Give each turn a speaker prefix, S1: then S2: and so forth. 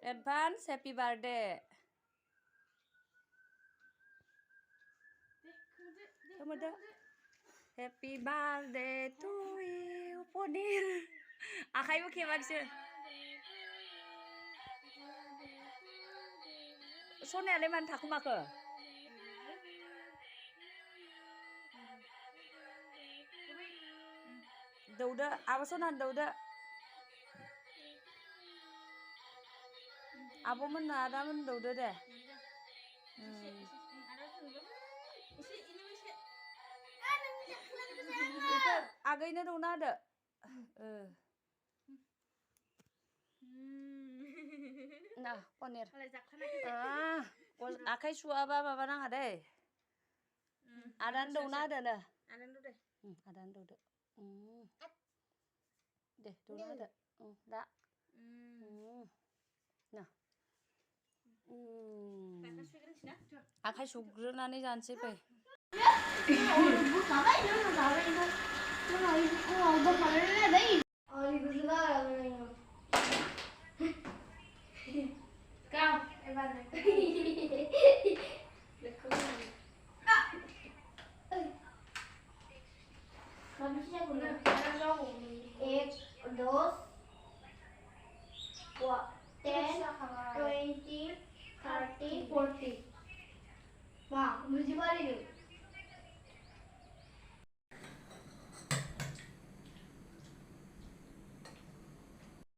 S1: Advance happy birthday. Happy birthday to you, ponir. Akhai mo kemagsi. Sonya leman takumako. Dauda, aabo sonan dauda. Aabo mana ada men dauda deh. Itu agaknya dona ada. Nah, ponir. Akhai suaba baba nang ada. Adan dona ada dah.
S2: Adan deh.
S1: Adan dauda. Deh, dona ada. Dah. Nah. Akhai sugrunani jansi pe.